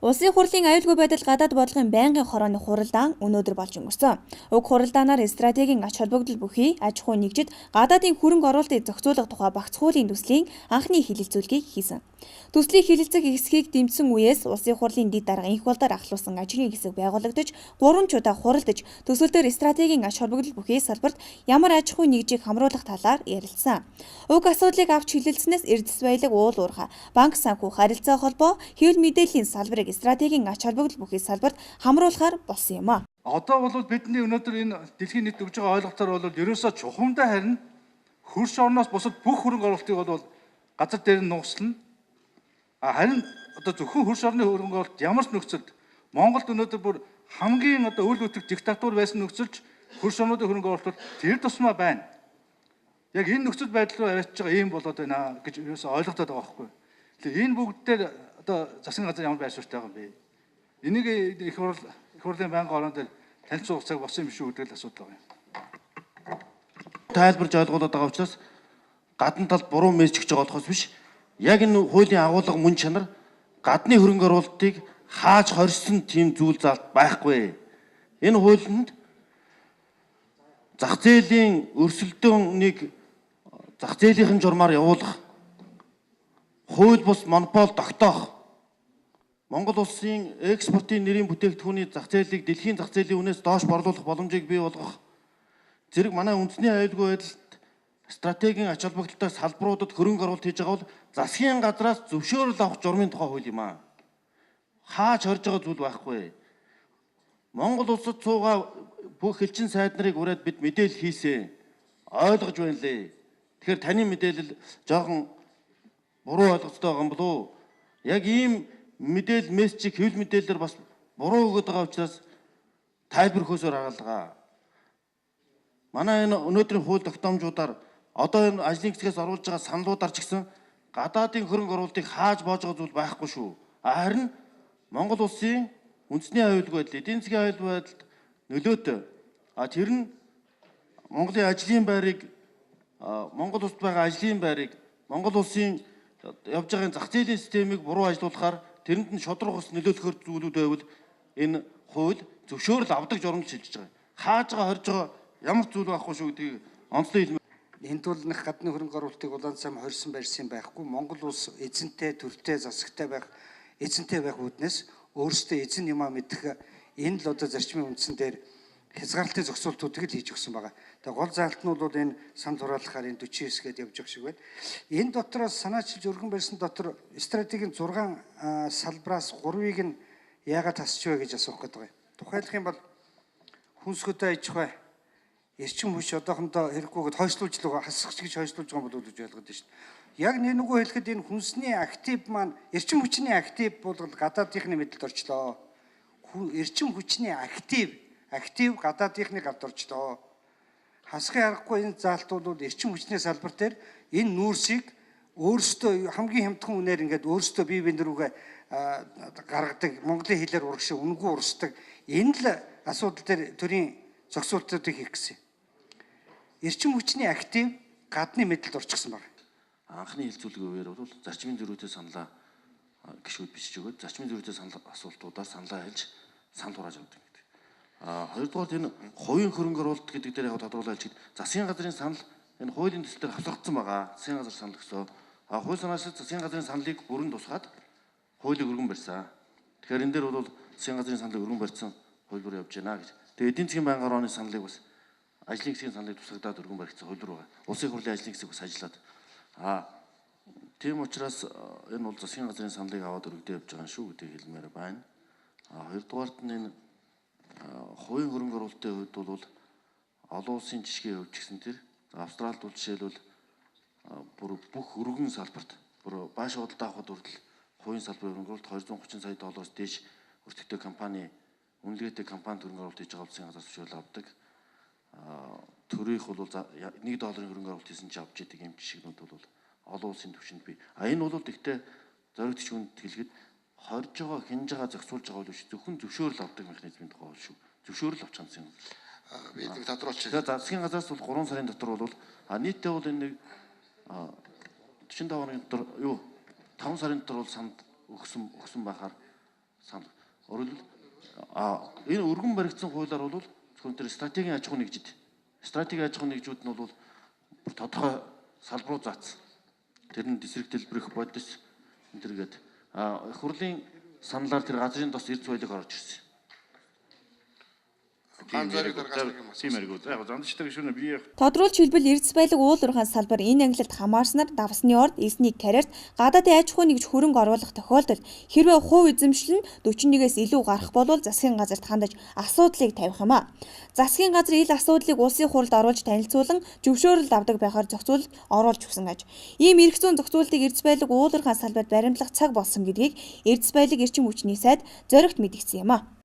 Улсын хурлын аюулгүй байдал гадаад бодлогын байнгын хорооны хуралдаан өнөөдөр болж өнгөрсөн. Уг хуралдаанаар стратегийн ач холбогдол бүхий аж ахуй нэгжид гадаадын хөрөнгө оруулалтыг зохицуулах тухай багц хуулийн төслийн анхны хэлэлцүүлгийг хийсэн. Төслийг хэлэлцэх хэсгийг дэмжсэн үеэс улсын хурлын дэд дарга инх болдоор ахлуулсан ажлын хэсэг байгуулагдаж 3 удаа хуралдаж төсөл дээр стратегийн ач холбогдол бүхий салбарт ямар аж ахуй нэгжийг хамруулах талаар ярилцсан. Уг асуудлыг авч хэлэлцснээс эрдэс баялаг уул уурхай, банк санхүү харилцаа холбоо, хэвлэл мэдээллийн салбарыг стратегийн ач холбогдол бүхий салбарт хамруулахаар болсон юм а. Одоо бол бидний өнөөдөр энэ дэлхийн нийт өгж байгаа ойлголтоор бол ерөөсөө чухамдаа харин хөрш орноос бусад бүх хөрөнгө оруулалтыг бол газар дээр нь нуугслана. Харин одоо зөвхөн хөрш орны хөрөнгө оруулалт ямар ч нөхцөлд Монголд өнөөдөр бүр хамгийн одоо үйл хөдлөх диктатур байсан нөхцөлч хөрш орнуудын хөрөнгө оруулалт тэр тусмаа байна. Яг энэ нөхцөл байдал руу авчиж байгаа юм болоод байна гэж ерөөсөө ойлгогдоод байгаа байхгүй. Тэгэхээр энэ бүгд дээр одоо засгийн газар ямар байр суурьтай байгаа юм бэ? Энийг их хурлын байнгын орон дээр танилцуулах цаг болсон юм шүү гэдэг л асуудал байна. Тайлбарж ойлгуулад байгаа учраас гадна талд буруу мессеж өгч байгаа болохоос биш. Яг энэ хуулийн агуулга мөн чанар гадны хөрөнгө оруулалтыг хааж хорьсон тийм зүйл заалт байхгүй. Энэ хуулинд зах зээлийн өрсөлдөөнийг зах зээлийнхэн журмаар явуулах, хууль бус монопол тогтоох, Монгол улсын экспортын нэрийн бүтээгдэхүүний зах зээлийг дэлхийн зах зээлийн үнээс доош борлуулах боломжийг бий болгох зэрэг манай үндэсний аюулгүй байдалд стратегийн ач холбогдолтой салбаруудад хөрөнгө оруулалт хийж байгаа бол засгийн газраас зөвшөөрөл авах журмын тухай хууль юм аа. Хааж хорж байгаа зүйл байхгүй. Монгол улсад суугаа бүх элчин сайд нарыг ураад бид мэдээлэл хийсэн. Ойлгож байна лээ. Тэгэхээр таны мэдээлэл жоохон буруу ойлгогдсон байгаа юм болов уу? Яг ийм мэдээлэл мессежийг хэвлэл мэдээлэлээр бас буруу өгöd байгаа учраас тайлбар өгөхөөсөр хаалгаа. Манай энэ өнөөдрийн хууль тогтоомжуудаар одоо энэ ажлын хэсгээс оруулж байгаа саналуудаар ч гэсэн гадаадын хөрөнгө оруулалтыг хааж боож байгаа зүйл байхгүй шүү. Харин Монгол улсын үндэсний аюулгүй байдал, эдийн засгийн аюулгүй байдалд нөлөөтэй. Тэр нь Монголын ажлын байрыг, Монгол улсад байгаа ажлын байрыг, Монгол улсын явж байгаа зах зээлийн системийг буруу ажилуулахаар тэрэнд нь шудраг ус нөлөөлөхөр зүйлүүд байвал энэ хууль зөвшөөрөл авдаг журмд шилжиж байгаа. Хааж байгаа хорж байгаа ямар зүйл байхгүй шүү гэдгийг онцлог хэлмээр. Энд бол нэг гадны хөрөнгө оруулалтыг улаан цам хорьсон барьсан байхгүй. Монгол улс эзэнтэй, төртэй, засагтай байх, эзэнтэй байх үүднээс өөрсдөө эзэн юмаа мэдэх энэ л одоо зарчмын үндсэн дээр хязгаарлалтын зохицуултуудыг л хийж өгсөн байгаа. Тэгээ гол заалт нь бол энэ санал хураалахаар энэ 49 гээд явж байгаа шиг байна. Энэ дотроос санаачилж өргөн барьсан дотор стратегийн 6 салбраас 3-ыг нь яагаад тасч вэ гэж асуух гэдэг байгаа. Тухайлах юм бол хүнсгөөтэй аж ахуй, эрчим хүч одоохондоо хэрэггүйгээд хойшлуулж л хасгч гэж хойшлуулж байгаа болов уу гэж ойлгоод байна шүү дээ. Яг нэг нөгөө хэлэхэд энэ хүнсний актив маань эрчим хүчний актив бол гадаадынхны мэдэлд орчлоо. Эрчим хүчний актив гадаадынхны галд орчлоо. Хасахын аргагүй энэ заалт бол эрчим хүчний салбар дээр энэ нүүрсийг өөрсдөө хамгийн хямдхан үнээр ингээд өөрсдөө бие биенээ рүүгээ гаргадаг, Монголын хэлээр урагшаа үнгүй урсдаг. Энэ л асуудал дээр төрийн зохицуултуудыг хийх гэсэн. Эрчим хүчний актив гадны мэдэлд орчихсон байна. Анхны хэлцүүлгийн үеэр бол зарчмын зөрүүтэй саналаа гişүүд бичиж өгөөд зарчмын зөрүүтэй санал асуултуудаар саналаа хэлж санал хурааж авдаг гэдэг. Хоёрдугаар энэ хувийн хөрөнгө оруулалт гэдэг дээр яг тодорхойлж хэлж засгийн газрын санал энэ хуулийн төслөөр хавцагдсан байгаа. Засгийн газар санал өгсөө. Хууль санаачид засгийн газрын саналыг бүрэн тусгаад хуулийг өргөн барьсан. Тэгэхээр энэ дээр бол засгийн газрын саналыг өргөн барьсан хууль руу явж байна гэж. Тэгээ эдийн засгийн байнгын орооны саналыг бас ажлын хэсгийн саналыг тусгадаад өргөн баригдсан хууль руу байгаа. Улсын хурлын ажлын хэсэг бас ажиллаад. Тийм учраас энэ бол засгийн газрын саналыг аваад өргөдөө явж байгаа шүү гэдгийг хэлмээр байна. Хоёрдугаарт нь энэ хувийн хөрөнгө оруулалтын хувьд бол олон улсын жишгээ явуулж гисэн тэр Австралид бол жишээлбэл бүх өргөн салбарт бааш худалдаа авахд хүртэл хувийн салбарын хөрөнгө оруулалт 230 сая доллароос дээш өртөгтэй компани, үнэлгээтэй компани хөрөнгө оруулалт хийж байгаа улсын газраас зөвшөөрөл авдаг. Төрийнх бол $1 хөрөнгө оруулалт хийсэн ч авч идэг юм жишгнүүд бол олон улсын түвшинд бий. Энэ бол тэгтээ зоригдч хүнд хэлгээд хорж байгаа, хинж байгаа, зохицуулж байгаа бол зөвхөн зөвшөөрөл авдаг механизмын тухай бол шүү. Зөвшөөрөл авч байгаа юм. Бид тодорхойлчих. Тэгээд засгийн газраас бол 3 сарын дотор бол нийтдээ бол энэ нэг 45 хоногийн дотор 5 сарын дотор бол санд өгсөн байхаар санал. Өөрөөр энэ өргөн баригдсан хуулиар бол зөвхөн тэр стратегийн аж ахуй нэгжид. Стратегийн аж ахуй нэгжүүд нь бол бүр тодорхой салбарууд заасан. Тэр нь эсрэг дэлбэрэх бодис энэ төргээд их хурлын саналаар тэр газрын тос эрдэс баялаг орж ирсэн. Тодруулж хэлбэл эрдэс баялаг уул уурхайн салбар энэ ангилалд хамаарснаар давсны орд эснийг карьерт гадаадын аж ахуй нэгж хөрөнгө оруулах тохиолдолд хэрвээ хувь эзэмшил нь 41-ээс илүү гарах бол засгийн газарт хандаж асуудлыг тавих юм а. Засгийн газар ил асуудлыг улсын хурлд оруулж танилцуулан зөвшөөрөл авдаг байхаар зохицуулалт оруулж өгсөн аж. Ийм эрх зүйн зохицуултыг эрдэс баялаг уул уурхайн салбарт баримтлах цаг болсон гэдгийг эрдэс баялаг эрчим хүчний сайд зоригт мэдгдсэн юм а.